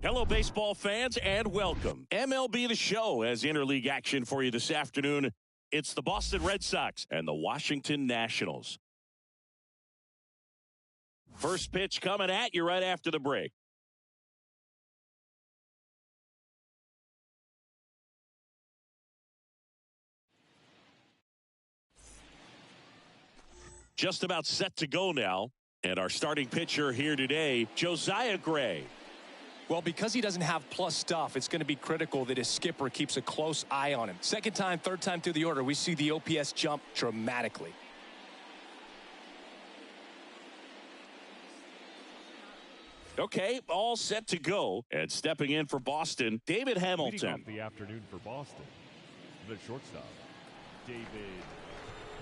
Hello, baseball fans, and welcome. MLB The Show has interleague action for you this afternoon. It's the Boston Red Sox and the Washington Nationals. First pitch coming at you right after the break. Just about set to go now. And our starting pitcher here today, Josiah Gray. Well, because he doesn't have plus stuff, it's going to be critical that his skipper keeps a close eye on him. Second time, third time through the order, we see the OPS jump dramatically. Okay, all set to go. And stepping in for Boston, David Hamilton. Leading off the afternoon for Boston, the shortstop, David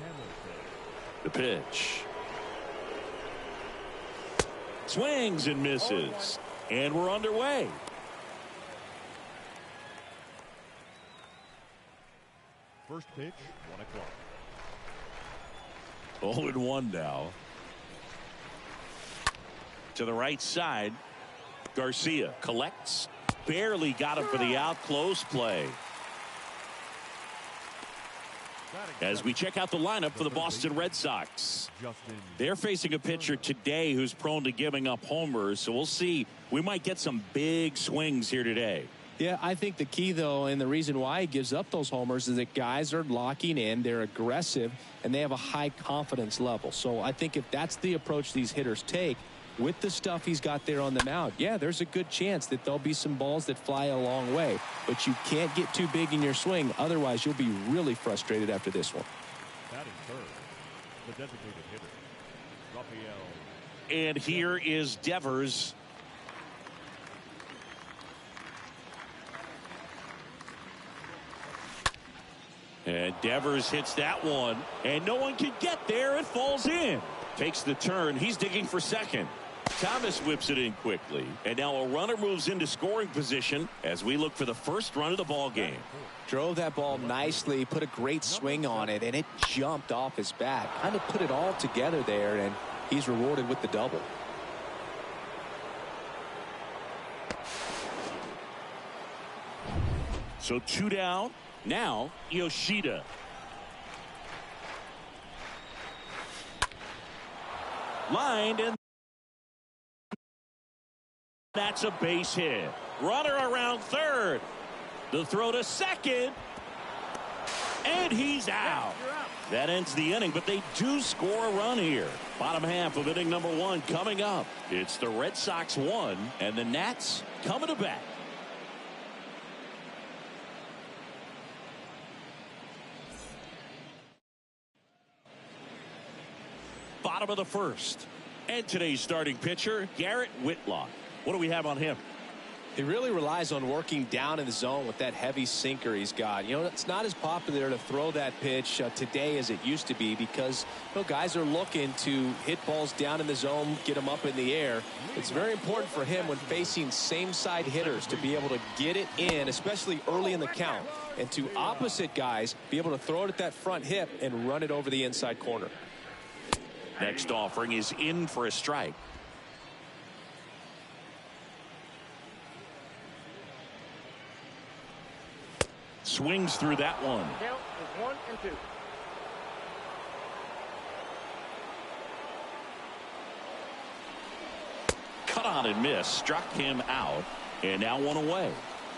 Hamilton. The pitch. Swings and misses. And we're underway. First pitch, 1 o'clock. 0-1 now. To the right side. Garcia collects. Barely got him for the out. Close play. As we check out the lineup for the Boston Red Sox. They're facing a pitcher today who's prone to giving up homers, so we'll see. We might get some big swings here today. Yeah, I think the key, though, and the reason why he gives up those homers is that guys are locking in, they're aggressive, and they have a high confidence level. So I think if that's the approach these hitters take, with the stuff he's got there on the mound, yeah, there's a good chance that there'll be some balls that fly a long way. But you can't get too big in your swing. Otherwise, you'll be really frustrated after this one. Batting third, the designated hitter, Rafael. And here is Devers. And Devers hits that one. And no one can get there. It falls in. Takes the turn. He's digging for second. Thomas whips it in quickly. And now a runner moves into scoring position as we look for the first run of the ball game. Drove that ball nicely, put a great swing on it, and it jumped off his bat. Kind of put it all together there, and he's rewarded with the double. So 2 down. Now Yoshida. Lined, and that's a base hit. Runner around third. The throw to second. And he's out. That ends the inning, but they do score a run here. Bottom half of inning number 1 coming up. It's the Red Sox 1 and the Nats coming to bat. Bottom of the first. And today's starting pitcher, Garrett Whitlock. What do we have on him? He really relies on working down in the zone with that heavy sinker he's got. You know, it's not as popular to throw that pitch today as it used to be because, you know, guys are looking to hit balls down in the zone, get them up in the air. It's very important for him when facing same-side hitters to be able to get it in, especially early in the count, and to opposite guys be able to throw it at that front hip and run it over the inside corner. Next offering is in for a strike. Swings through that one. Count is 1 and 2. Cut on and miss. Struck him out. And now 1 away.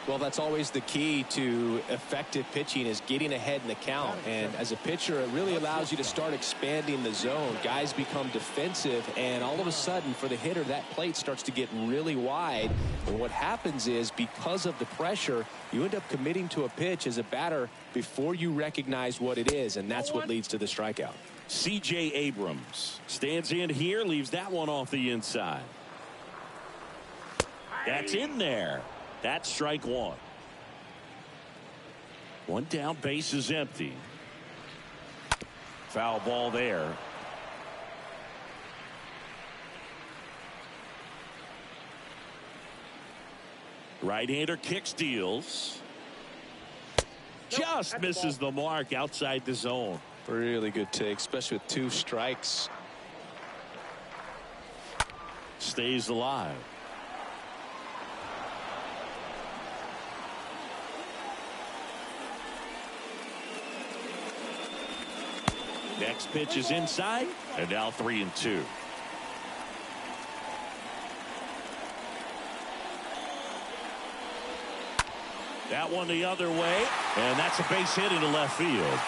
Well, that's always the key to effective pitching is getting ahead in the count. And as a pitcher, it really allows you to start expanding the zone. Guys become defensive, and all of a sudden, for the hitter, that plate starts to get really wide. And what happens is, because of the pressure, you end up committing to a pitch as a batter before you recognize what it is, and that's what leads to the strikeout. C.J. Abrams stands in here, leaves that one off the inside. That's in there. That's strike 1. 1 down, base is empty. Foul ball there. Right-hander kicks, deals. Just misses the mark outside the zone. Really good take, especially with 2 strikes. Stays alive. Next pitch is inside, and now 3-2. That one the other way, and that's a base hit into left field.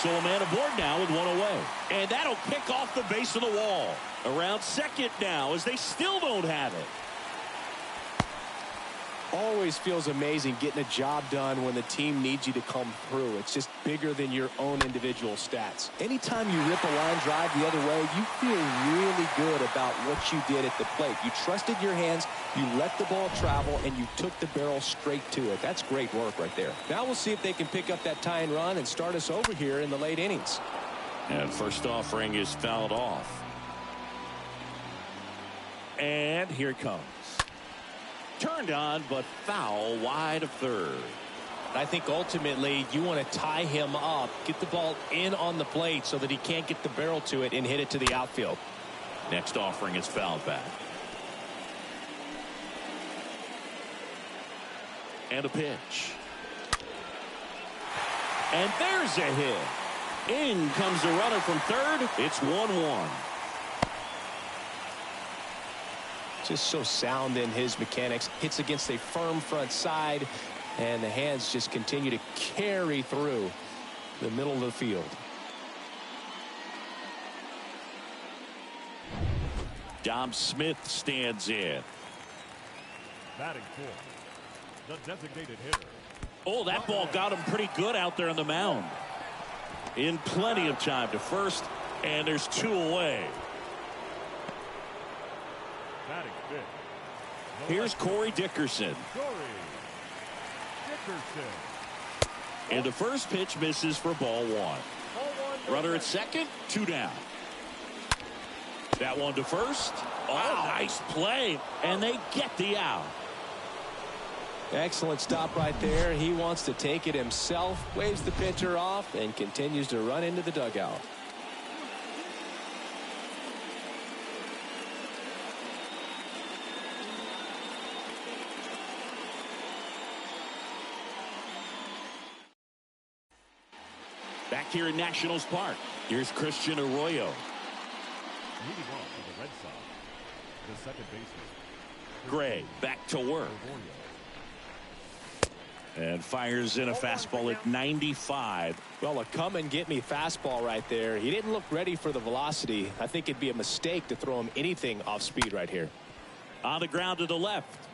So a man aboard now with one away. And that'll kick off the base of the wall. Around second now as they still don't have it. Always feels amazing getting a job done when the team needs you to come through. It's just bigger than your own individual stats. Anytime you rip a line drive the other way, you feel really good about what you did at the plate. You trusted your hands, you let the ball travel, and you took the barrel straight to it. That's great work right there. Now we'll see if they can pick up that tying run and start us over here in the late innings. And first offering is fouled off. And here it comes. Turned on, but foul wide of third. I think ultimately you want to tie him up, get the ball in on the plate so that he can't get the barrel to it and hit it to the outfield. Next offering is fouled back. And a pitch. And there's a hit. In comes the runner from third. It's 1-1. Just so sound in his mechanics. Hits against a firm front side, and the hands just continue to carry through the middle of the field. Dom Smith stands in. Batting fourth, the designated hitter. Oh, that ball got him pretty good out there on the mound. In plenty of time to first, and there's two away. Batting fifth. Here's Corey Dickerson. And the first pitch misses for ball one. Runner at second, 2 down. That one to first. Oh, nice play. And they get the out. Excellent stop right there. He wants to take it himself, waves the pitcher off, and continues to run into the dugout. Back here in Nationals Park, here's Christian Arroyo. Leading off for the Red Sox, the second baseman. Gray back to work. And fires in a fastball at 95. Well, a come and get me fastball right there. He didn't look ready for the velocity. I think it'd be a mistake to throw him anything off speed right here. On the ground to the left.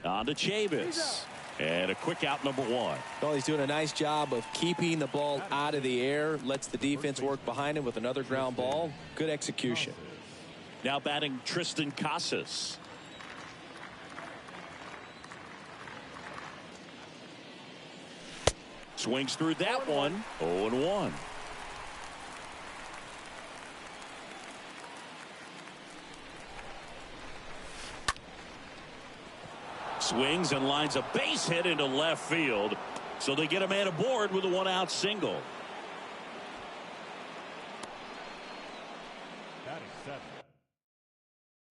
On to Chavis. And a quick out, number 1. Well, he's doing a nice job of keeping the ball out of the air. Lets the defense work behind him with another ground ball. Good execution. Now batting Tristan Casas. Swings through that one. 0-1. Swings and lines a base hit into left field. So they get a man aboard with a 1-out single.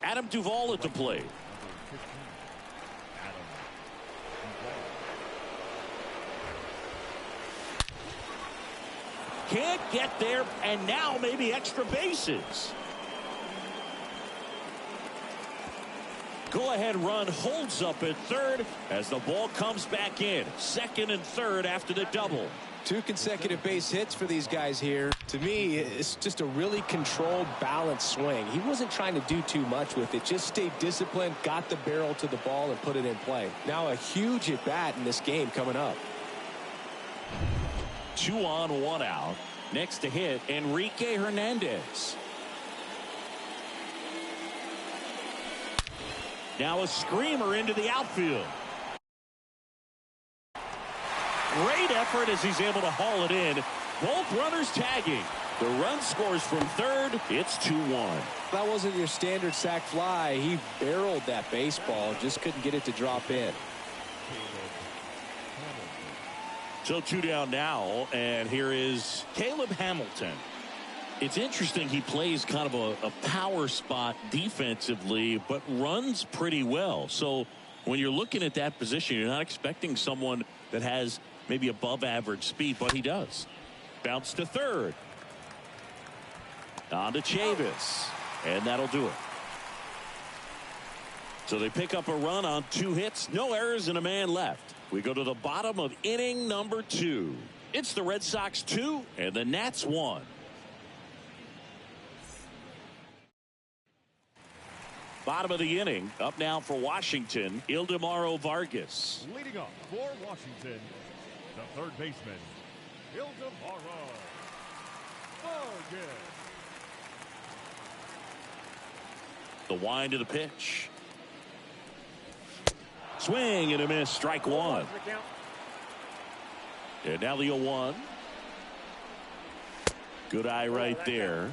Adam Duvall at the plate. Can't get there, and now maybe extra bases. Go-ahead run holds up at third as the ball comes back in. Second and third after the double. 2 consecutive base hits for these guys here. To me, it's just a really controlled, balanced swing. He wasn't trying to do too much with it. Just stayed disciplined, got the barrel to the ball, and put it in play. Now a huge at-bat in this game coming up. 2 on, 1 out. Next to hit, Enrique Hernandez. Now a screamer into the outfield. Great effort as he's able to haul it in. Both runners tagging. The run scores from third. It's 2-1. That wasn't your standard sac fly. He barreled that baseball. Just couldn't get it to drop in. So 2 down now, and here is Caleb Hamilton. It's interesting he plays kind of a power spot defensively, but runs pretty well. So when you're looking at that position, you're not expecting someone that has maybe above average speed, but he does. Bounce to third. On to Chavis. And that'll do it. So they pick up a run on 2 hits, no errors, and a man left. We go to the bottom of inning number 2. It's the Red Sox 2 and the Nats 1. Bottom of the inning, up now for Washington, Ildemaro Vargas. Leading up for Washington, the third baseman, Ildemaro Vargas. The wind of the pitch. Swing and a miss, strike 1. And now the 0-1. Good eye right there.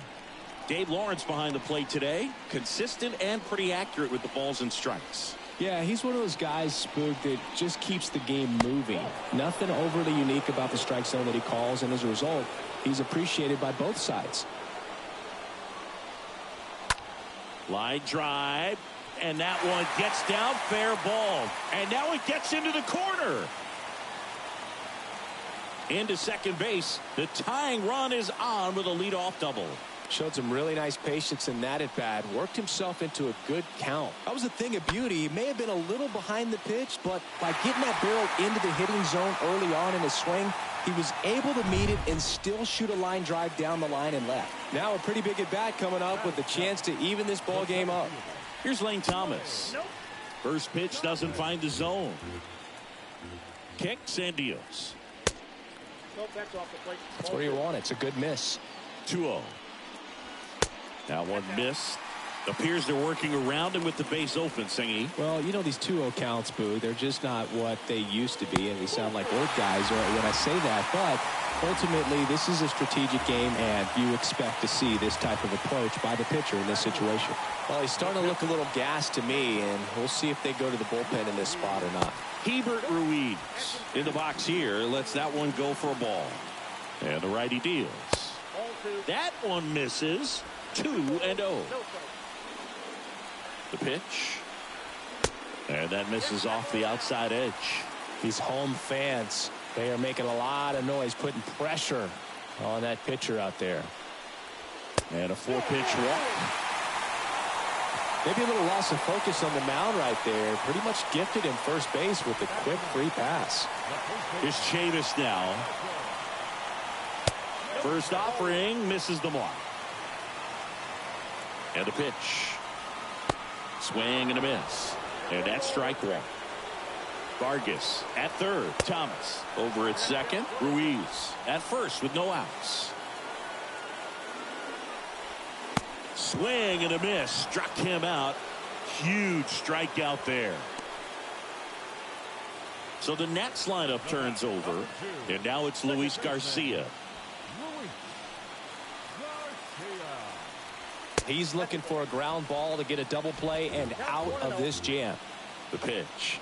Dave Lawrence behind the plate today. Consistent and pretty accurate with the balls and strikes. Yeah, he's one of those guys, Spook, that just keeps the game moving. Nothing overly unique about the strike zone that he calls, and as a result, he's appreciated by both sides. Line drive, and that one gets down, fair ball. And now it gets into the corner. Into second base. The tying run is on with a leadoff double. Showed some really nice patience in that at bat. Worked himself into a good count. That was a thing of beauty. He may have been a little behind the pitch, but by getting that barrel into the hitting zone early on in his swing, he was able to meet it and still shoot a line drive down the line and left. Now a pretty big at bat coming up with the chance to even this ball game up. Here's Lane Thomas. First pitch doesn't find the zone. Kicks and deals. That's where you want it. It's a good miss. 2-0. Now one missed. Appears they're working around him with the base open, Singy. Well, you know, these 2-0 counts, Boo, they're just not what they used to be, and we sound like old guys when I say that. But ultimately, this is a strategic game, and you expect to see this type of approach by the pitcher in this situation. Well, he's starting to look a little gassed to me, and we'll see if they go to the bullpen in this spot or not. Hebert Ruiz in the box here. Lets that one go for a ball. And the righty deals. That one misses. 2-0. The pitch. And that misses off the outside edge. These home fans, they are making a lot of noise, putting pressure on that pitcher out there. And a 4-pitch walk. Maybe a little loss of focus on the mound right there. Pretty much gifted in first base with a quick free pass. Here's Chavis now. First offering, misses the mark. And a pitch. Swing and a miss. And that's strike 1. Vargas at third. Thomas over at second. Ruiz at first with no outs. Swing and a miss. Struck him out. Huge strikeout there. So the Nats lineup turns over. And now it's Luis Garcia. He's looking for a ground ball to get a double play and out of this jam. The pitch.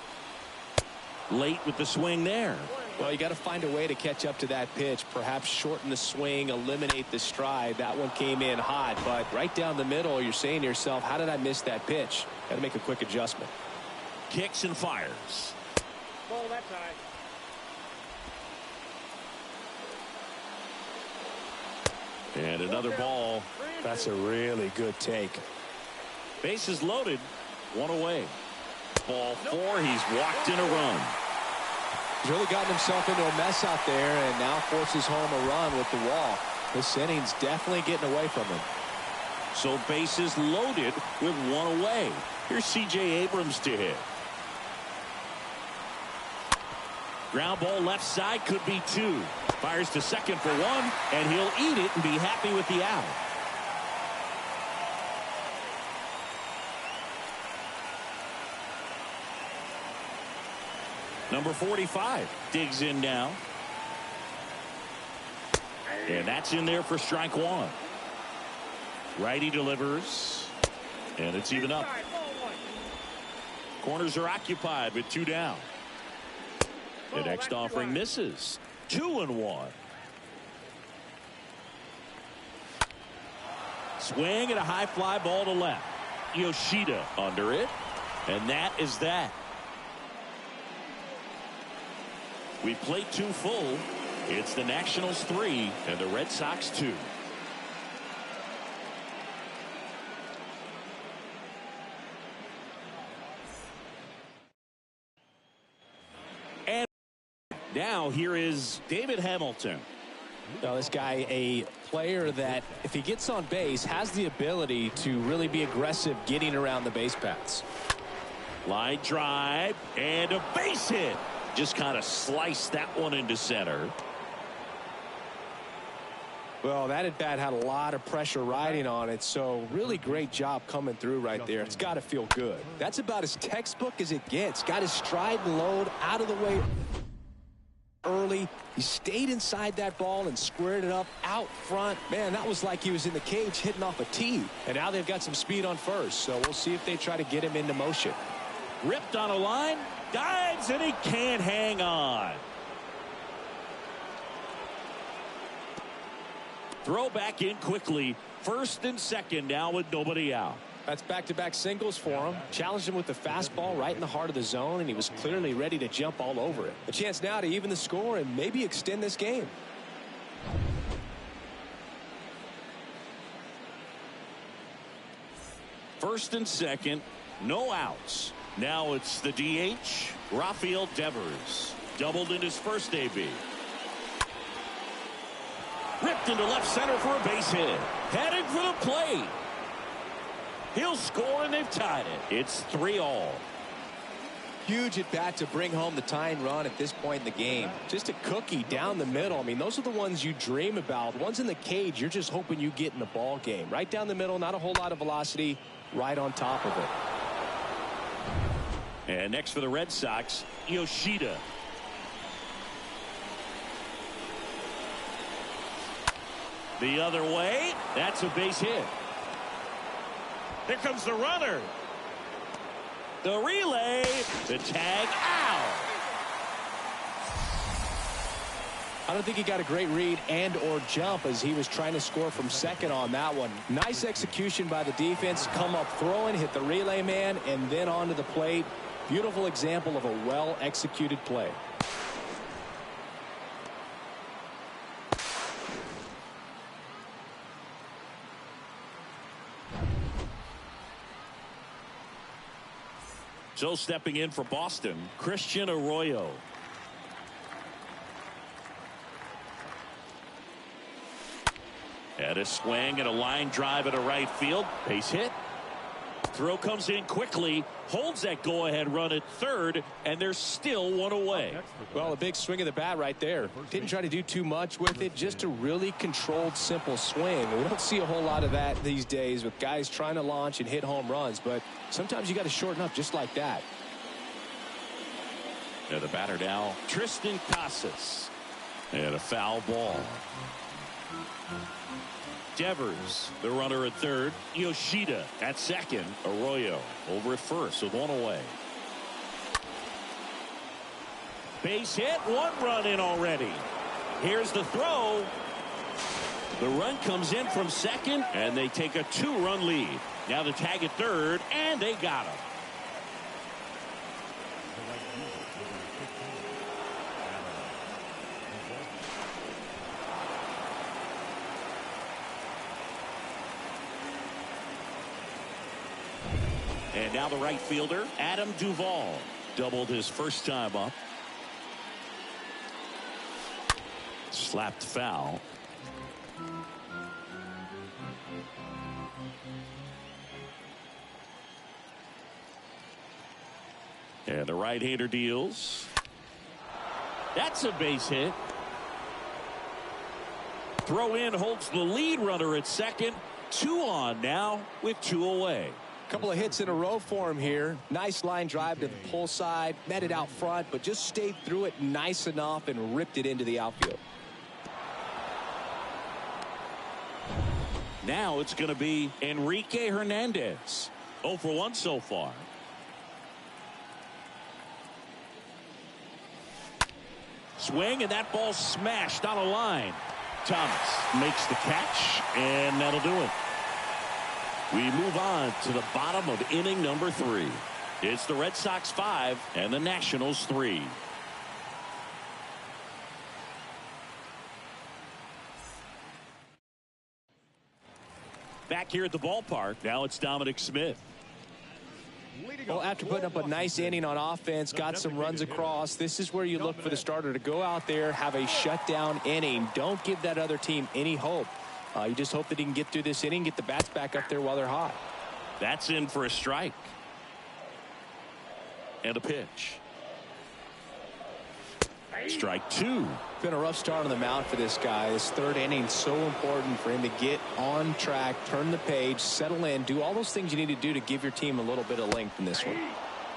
Late with the swing there. Well, you got to find a way to catch up to that pitch. Perhaps shorten the swing, eliminate the stride. That one came in hot, but right down the middle, you're saying to yourself, how did I miss that pitch? Got to make a quick adjustment. Kicks and fires. Ball that time. And another ball. That's a really good take. Bases loaded. 1 away. Ball 4. He's walked in a run. He's really gotten himself into a mess out there and now forces home a run with the walk. This inning's definitely getting away from him. So bases loaded with 1 away. Here's C.J. Abrams to hit. Ground ball left side, could be 2. Fires to second for 1, and he'll eat it and be happy with the out. Number 45 digs in now. And that's in there for strike 1. Righty delivers. And it's even up. Corners are occupied with 2 down. The next offering misses. 2-1. Swing and a high fly ball to left. Yoshida under it. And that is that. We played 2 full. It's the Nationals 3 and the Red Sox 2. Now here is David Hamilton. Now, this guy, a player that, if he gets on base, has the ability to really be aggressive getting around the base paths. Line drive and a base hit. Just kind of sliced that one into center. Well, that at bat had a lot of pressure riding on it, so really great job coming through right there. It's got to feel good. That's about as textbook as it gets. Got his stride and load out of the way early. He stayed inside that ball and squared it up out front. Man, that was like he was in the cage hitting off a tee. And now they've got some speed on first, so we'll see if they try to get him into motion. Ripped on a line, dives, and he can't hang on. Throw back in quickly. First and second now with nobody out. That's back-to-back singles for him. Challenged him with the fastball right in the heart of the zone, and he was clearly ready to jump all over it. A chance now to even the score and maybe extend this game. First and second, no outs. Now it's the DH, Rafael Devers. Doubled in his first AB. Ripped into left center for a base hit. Headed for the plate. He'll score, and they've tied it. It's 3-all. Huge at bat to bring home the tying run at this point in the game. Just a cookie down the middle. I mean, those are the ones you dream about. Ones in the cage, you're just hoping you get in the ball game. Right down the middle, not a whole lot of velocity, right on top of it. And next for the Red Sox, Yoshida. The other way. That's a base hit. Here comes the runner. The relay. The tag out. I don't think he got a great read and or jump as he was trying to score from second on that one. Nice execution by the defense. Come up throwing, hit the relay man, and then onto the plate. Beautiful example of a well-executed play. So stepping in for Boston, Christian Arroyo. And a swing and a line drive at a right field. Base hit. Throw comes in quickly. Holds that go-ahead run at third, and there's still one away. Well, a big swing of the bat right there. Didn't try to do too much with it. Just a really controlled, simple swing. We don't see a whole lot of that these days with guys trying to launch and hit home runs, but sometimes you got to shorten up just like that. And the batter now, Tristan Casas. And a foul ball. Devers, the runner at third. Yoshida at second. Arroyo over at first with one away. Base hit, one run in already. Here's the throw. The run comes in from second, and they take a 2-run lead. Now the tag at third, and they got him. And now the right fielder, Adam Duvall. Doubled his first time up. Slapped foul. And the right-hander deals. That's a base hit. Throw in holds the lead runner at second. 2 on now with 2 away. Couple of hits in a row for him here. Nice line drive to the pull side. Met it out front, but just stayed through it nice enough and ripped it into the outfield. Now it's going to be Enrique Hernandez. 0 for 1 so far. Swing, and that ball smashed on a line. Thomas makes the catch, and that'll do it. We move on to the bottom of inning number 3. It's the Red Sox 5 and the Nationals 3. Back here at the ballpark, now it's Dominic Smith. Well, after putting up a nice inning on offense, got some runs across, this is where you look for the starter to go out there, have a shutdown inning. Don't give that other team any hope. You just hope that he can get through this inning, get the bats back up there while they're hot. That's in for a strike. And a pitch. Strike two. Been a rough start on the mound for this guy. This third inning so important for him to get on track, turn the page, settle in, do all those things you need to do to give your team a little bit of length in this one.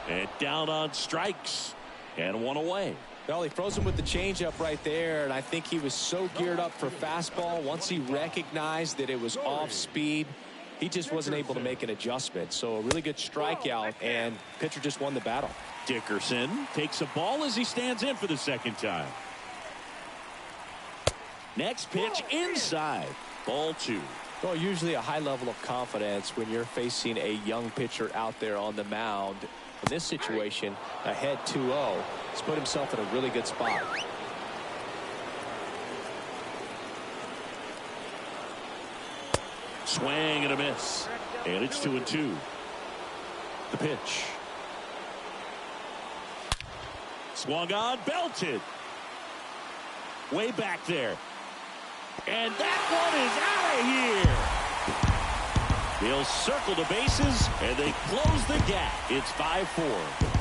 And down on strikes. And one away. Well, he froze him with the changeup right there, and I think he was so geared up for fastball. Once he recognized that it was off speed, he just wasn't able to make an adjustment. So a really good strikeout, and pitcher just won the battle. Dickerson takes a ball as he stands in for the second time. Next pitch inside. Ball two. Well, usually a high level of confidence when you're facing a young pitcher out there on the mound. In this situation, ahead 2-0. He's put himself in a really good spot. Swing and a miss. And it's 2-2. The pitch. Swung on, belted. Way back there. And that one is out of here. They'll circle the bases, and they close the gap. It's 5-4.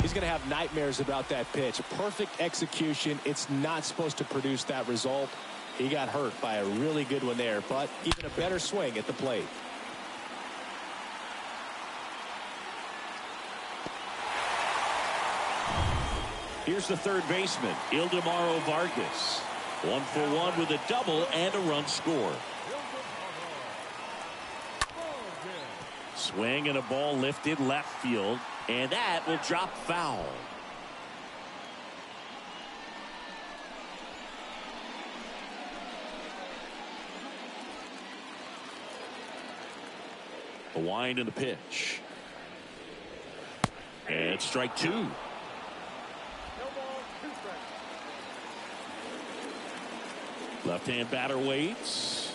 He's going to have nightmares about that pitch. Perfect execution. It's not supposed to produce that result. He got hurt by a really good one there, but even a better swing at the plate. Here's the third baseman, Ildemaro Vargas. 1-for-1 with a double and a run score. Swing and a ball lifted left field, and that will drop foul. A wind and a pitch. And strike two. Left-hand batter waits.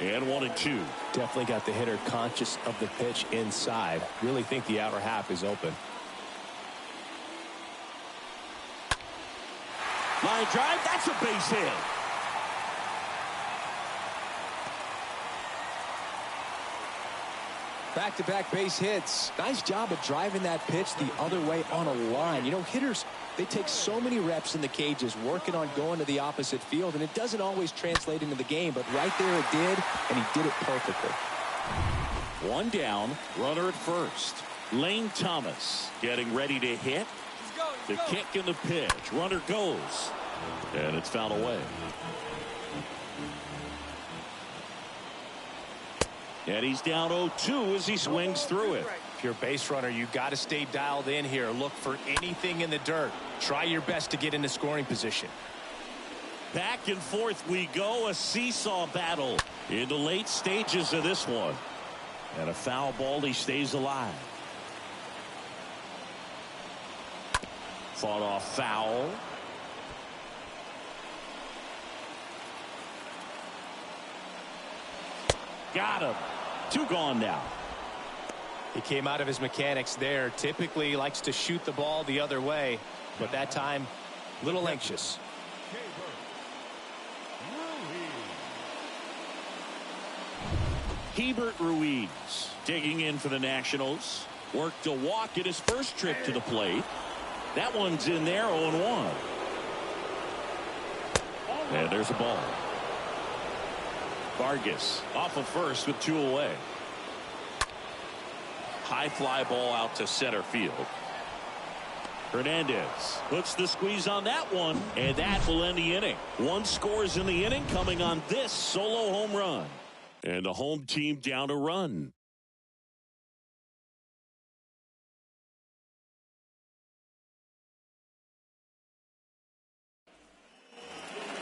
And 1-2. Definitely got the hitter conscious of the pitch inside. Really think the outer half is open. Line drive, that's a base hit. Back-to-back base hits. Nice job of driving that pitch the other way on a line. You know, hitters, they take so many reps in the cages working on going to the opposite field, and it doesn't always translate into the game, but right there it did, and he did it perfectly. One down, runner at first. Lane Thomas getting ready to hit. The kick and the pitch. Runner goes. And it's fouled away. And he's down 0-2 as he swings through it. If you're a base runner, you got to stay dialed in here. Look for anything in the dirt. Try your best to get into scoring position. Back and forth we go. A seesaw battle in the late stages of this one. And a foul ball. He stays alive. Fought off foul. Got him. Two gone now. He came out of his mechanics there. Typically likes to shoot the ball the other way, but that time a little anxious. Hebert Ruiz digging in for the Nationals. Worked a walk in his first trip to the plate. That one's in there, 0-1. And there's a ball. Vargas off of first with two away. High fly ball out to center field. Hernandez puts the squeeze on that one, and that will end the inning. One scores in the inning coming on this solo home run. And the home team down a run.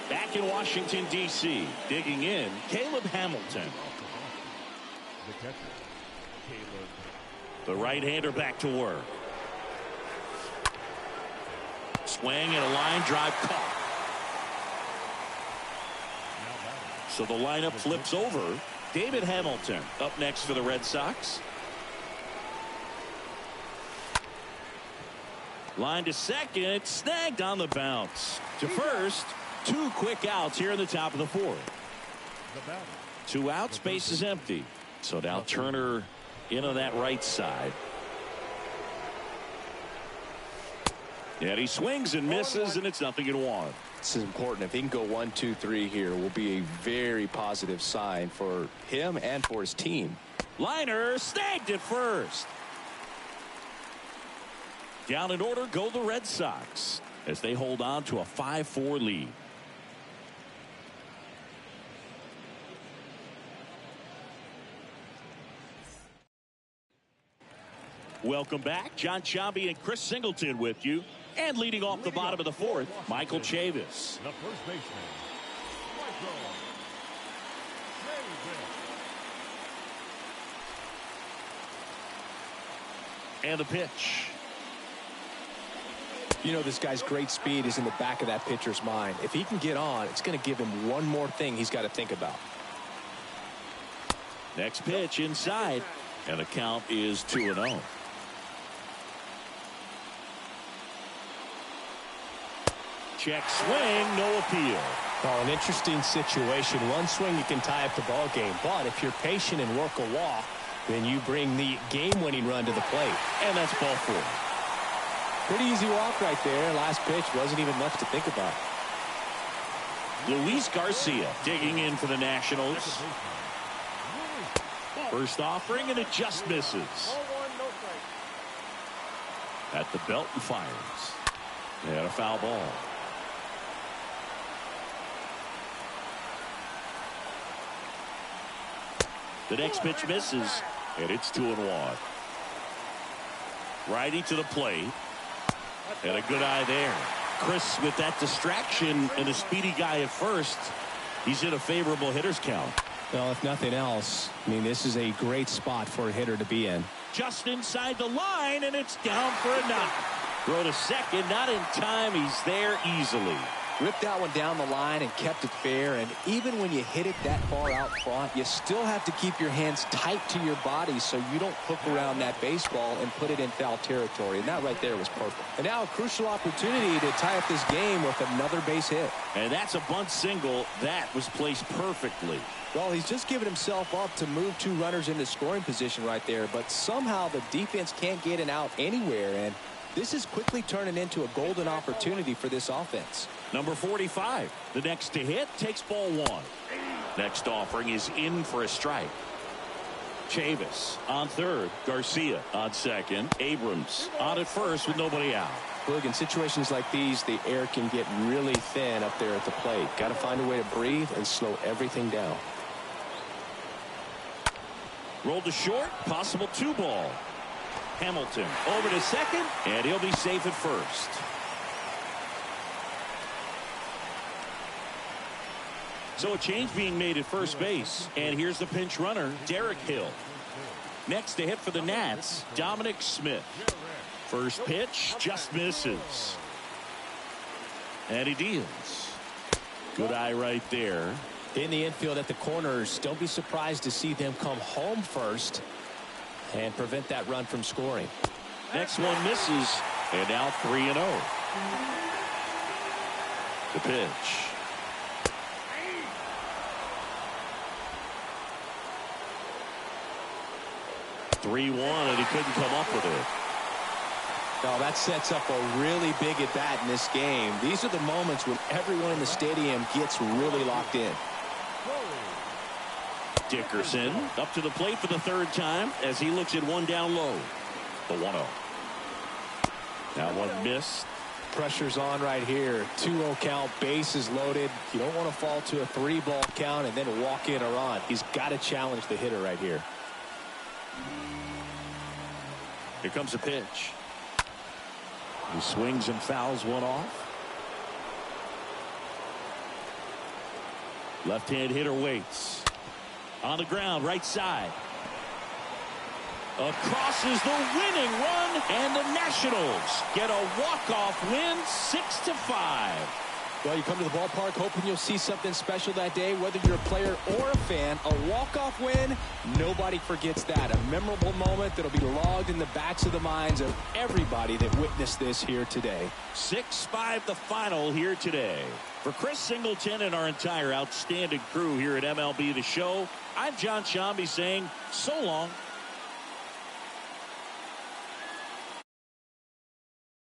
Back in Washington, D.C., digging in, Caleb Hamilton. The catcher, The right-hander back to work. Swing and a line drive caught. So the lineup flips over. David Hamilton up next for the Red Sox. Line to second, snagged on the bounce. To first, 2 quick outs here in the top of the 4th. 2 outs, base is empty. So now Turner in on that right side. And he swings and misses, and it's 0-1. This is important. If he can go 1, 2, 3 here, will be a very positive sign for him and for his team. Liner snagged at first. Down in order go the Red Sox as they hold on to a 5-4 lead. Welcome back. John Sciambi and Chris Singleton with you. And leading off the bottom of the 4th, Michael Chavis. The first baseman, Michael Chavis. And the pitch. You know, this guy's great speed is in the back of that pitcher's mind. If he can get on, it's going to give him one more thing he's got to think about. Next pitch inside. And the count is 2-0. Check swing, no appeal. Oh, an interesting situation. One swing you can tie up the ball game, but if you're patient and work a walk, then you bring the game-winning run to the plate. And that's ball 4. Pretty easy walk right there. Last pitch wasn't even much to think about. Luis Garcia digging in for the Nationals. First offering, and it just misses. At the belt and fires. And a foul ball. The next pitch misses, and it's 2-1. Righty to the plate. And a good eye there. Chris, with that distraction and a speedy guy at first, he's in a favorable hitter's count. Well, if nothing else, I mean, this is a great spot for a hitter to be in. Just inside the line, and it's down for a knock. Throw to second, not in time. He's there easily. Ripped that one down the line and kept it fair. And even when you hit it that far out front, you still have to keep your hands tight to your body so you don't hook around that baseball and put it in foul territory. And that right there was perfect. And now a crucial opportunity to tie up this game with another base hit. And that's a bunt single. That was placed perfectly. Well, he's just given himself up to move 2 runners into scoring position right there. But somehow the defense can't get an out anywhere. And this is quickly turning into a golden opportunity for this offense. Number 45, the next to hit, takes ball 1. Next offering is in for a strike. Chavis on third, Garcia on second, Abrams on at first with nobody out. Look, in situations like these, the air can get really thin up there at the plate. Got to find a way to breathe and slow everything down. Rolled to short, possible 2-ball. Hamilton over to second, and he'll be safe at first. So a change being made at first base. And here's the pinch runner, Derek Hill. Next to hit for the Nats, Dominic Smith. First pitch just misses. And he deals. Good eye right there. In the infield at the corners, don't be surprised to see them come home first and prevent that run from scoring. Next one misses. And now 3-0. The pitch. 3-1, and he couldn't come up with it. Now that sets up a really big at bat in this game. These are the moments when everyone in the stadium gets really locked in. Dickerson up to the plate for the 3rd time as he looks at one down low. The 1-0. Now one missed. Pressure's on right here. 2-0 count, bases loaded. You don't want to fall to a 3-ball count and then walk in or on. He's got to challenge the hitter right here. Here comes a pitch. He swings and fouls one off. Left-hand hitter waits. On the ground, right side. Crosses the winning run, and the Nationals get a walk-off win, 6-5. Well, you come to the ballpark hoping you'll see something special that day, whether you're a player or a fan. A walk-off win, nobody forgets that. A memorable moment that'll be logged in the backs of the minds of everybody that witnessed this here today. 6-5 the final here today. For Chris Singleton and our entire outstanding crew here at MLB The Show, I'm John Shambi saying so long.